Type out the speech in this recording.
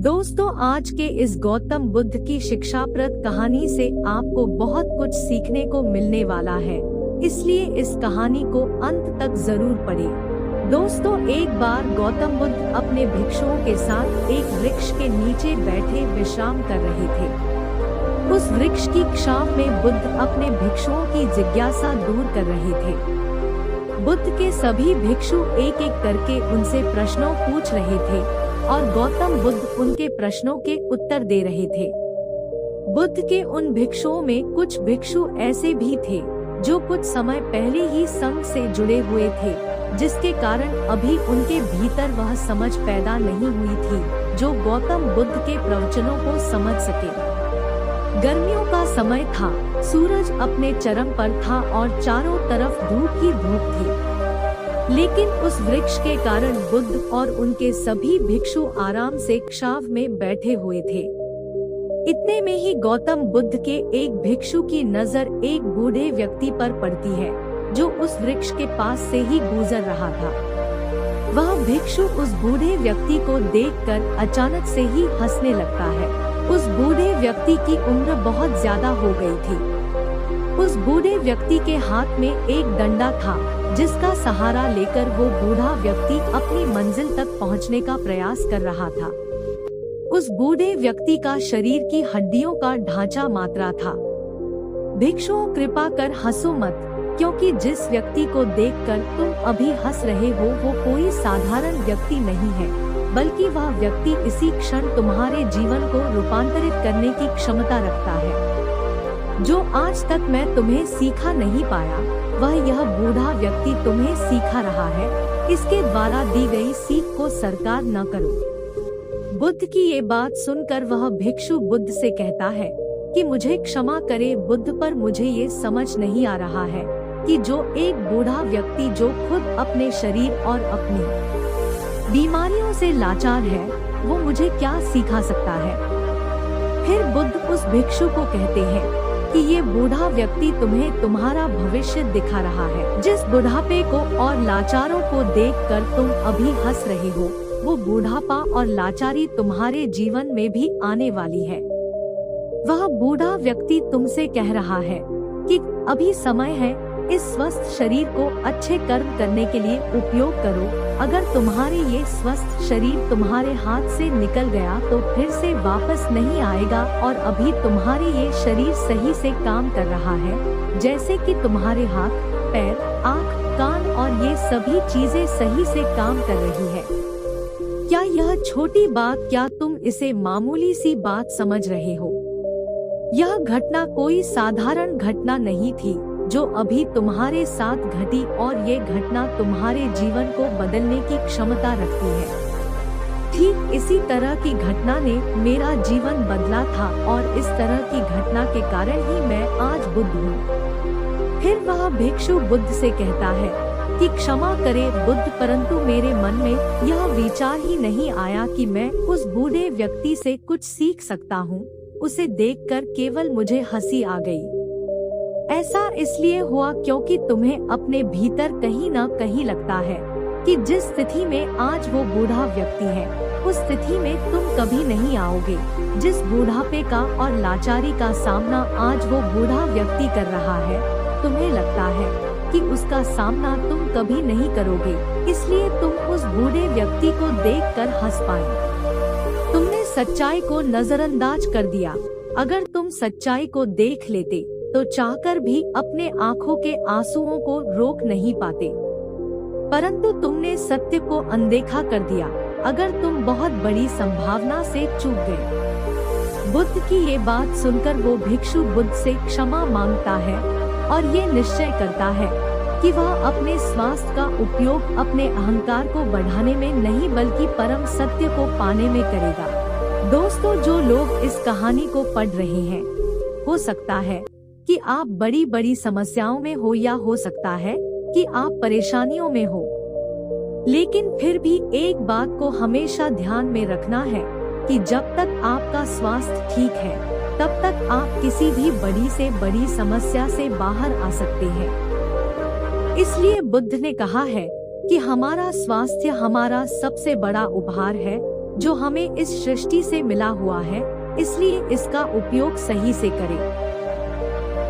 दोस्तों, आज के इस गौतम बुद्ध की शिक्षाप्रद कहानी से आपको बहुत कुछ सीखने को मिलने वाला है, इसलिए इस कहानी को अंत तक जरूर पढ़ें। दोस्तों, एक बार गौतम बुद्ध अपने भिक्षुओं के साथ एक वृक्ष के नीचे बैठे विश्राम कर रहे थे। उस वृक्ष की छांव में बुद्ध अपने भिक्षुओं की जिज्ञासा दूर कर रहे थे। बुद्ध के सभी भिक्षु एक एक करके उनसे प्रश्नों पूछ रहे थे और गौतम बुद्ध उनके प्रश्नों के उत्तर दे रहे थे। बुद्ध के उन भिक्षुओं में कुछ भिक्षु ऐसे भी थे जो कुछ समय पहले ही संघ से जुड़े हुए थे, जिसके कारण अभी उनके भीतर वह समझ पैदा नहीं हुई थी जो गौतम बुद्ध के प्रवचनों को समझ सके। गर्मियों का समय था, सूरज अपने चरम पर था और चारों तरफ धूप ही धूप थी। लेकिन उस वृक्ष के कारण बुद्ध और उनके सभी भिक्षु आराम से छांव में बैठे हुए थे। इतने में ही गौतम बुद्ध के एक भिक्षु की नजर एक बूढ़े व्यक्ति पर पड़ती है जो उस वृक्ष के पास से ही गुजर रहा था। वह भिक्षु उस बूढ़े व्यक्ति को देखकर अचानक से ही हंसने लगता है। उस बूढ़े व्यक्ति की उम्र बहुत ज्यादा हो गई थी। उस बूढ़े व्यक्ति के हाथ में एक डंडा था जिसका सहारा लेकर वो बूढ़ा व्यक्ति अपनी मंजिल तक पहुंचने का प्रयास कर रहा था। उस बूढ़े व्यक्ति का शरीर की हड्डियों का ढांचा मात्रा था। भिक्षुओं, कृपा कर हंसो मत, क्योंकि जिस व्यक्ति को देखकर तुम अभी हंस रहे हो वो कोई साधारण व्यक्ति नहीं है, बल्कि वह व्यक्ति इसी क्षण तुम्हारे जीवन को रूपांतरित करने की क्षमता रखता है। जो आज तक मैं तुम्हें सिखा नहीं पाया, वह यह बूढ़ा व्यक्ति तुम्हें सिखा रहा है। इसके द्वारा दी गई सीख को स्वीकार न करो। बुद्ध की ये बात सुनकर वह भिक्षु बुद्ध से कहता है कि मुझे क्षमा करे बुद्ध, पर मुझे ये समझ नहीं आ रहा है कि जो एक बूढ़ा व्यक्ति जो खुद अपने शरीर और अपनी बीमारियों से लाचार है, वो मुझे क्या सिखा सकता है। फिर बुद्ध उस भिक्षु को कहते हैं कि ये बूढ़ा व्यक्ति तुम्हें तुम्हारा भविष्य दिखा रहा है। जिस बुढ़ापे को और लाचारों को देखकर तुम अभी हंस रहे हो, वो बुढ़ापा और लाचारी तुम्हारे जीवन में भी आने वाली है। वह बूढ़ा व्यक्ति तुमसे कह रहा है कि अभी समय है, इस स्वस्थ शरीर को अच्छे कर्म करने के लिए उपयोग करो। अगर तुम्हारे ये स्वस्थ शरीर तुम्हारे हाथ से निकल गया तो फिर से वापस नहीं आएगा, और अभी तुम्हारे ये शरीर सही से काम कर रहा है, जैसे कि तुम्हारे हाथ, पैर, आँख, कान और ये सभी चीजें सही से काम कर रही है। क्या यह छोटी बात, क्या तुम इसे मामूली सी बात समझ रहे हो? यह घटना कोई साधारण घटना नहीं थी जो अभी तुम्हारे साथ घटी, और ये घटना तुम्हारे जीवन को बदलने की क्षमता रखती है। ठीक इसी तरह की घटना ने मेरा जीवन बदला था, और इस तरह की घटना के कारण ही मैं आज बुद्ध हूँ। फिर वह भिक्षु बुद्ध से कहता है कि क्षमा करे बुद्ध, परंतु मेरे मन में यह विचार ही नहीं आया कि मैं उस बूढ़े व्यक्ति से कुछ सीख सकता हूँ। उसे देखकर केवल मुझे हंसी आ गई। ऐसा इसलिए हुआ क्योंकि तुम्हें अपने भीतर कहीं न कहीं लगता है कि जिस स्थिति में आज वो बूढ़ा व्यक्ति है, उस स्थिति में तुम कभी नहीं आओगे। जिस बूढ़ापे का और लाचारी का सामना आज वो बूढ़ा व्यक्ति कर रहा है, तुम्हें लगता है कि उसका सामना तुम कभी नहीं करोगे, इसलिए तुम उस बूढ़े व्यक्ति को देखकर हंस पाए। तुमने सच्चाई को नजरअंदाज कर दिया। अगर तुम सच्चाई को देख लेते तो चाहकर भी अपने आँखों के आंसुओं को रोक नहीं पाते, परंतु तुमने सत्य को अनदेखा कर दिया। अगर तुम बहुत बड़ी संभावना से चूक गए। बुद्ध की ये बात सुनकर वो भिक्षु बुद्ध से क्षमा मांगता है और ये निश्चय करता है कि वह अपने स्वास्थ्य का उपयोग अपने अहंकार को बढ़ाने में नहीं, बल्कि परम सत्य को पाने में करेगा। दोस्तों, जो लोग इस कहानी को पढ़ रहे हैं, हो सकता है कि आप बड़ी बड़ी समस्याओं में हो, या हो सकता है कि आप परेशानियों में हो, लेकिन फिर भी एक बात को हमेशा ध्यान में रखना है कि जब तक आपका स्वास्थ्य ठीक है, तब तक आप किसी भी बड़ी से बड़ी समस्या से बाहर आ सकते हैं। इसलिए बुद्ध ने कहा है कि हमारा स्वास्थ्य हमारा सबसे बड़ा उपहार है, जो हमें इस सृष्टि से मिला हुआ है, इसलिए इसका उपयोग सही से करें।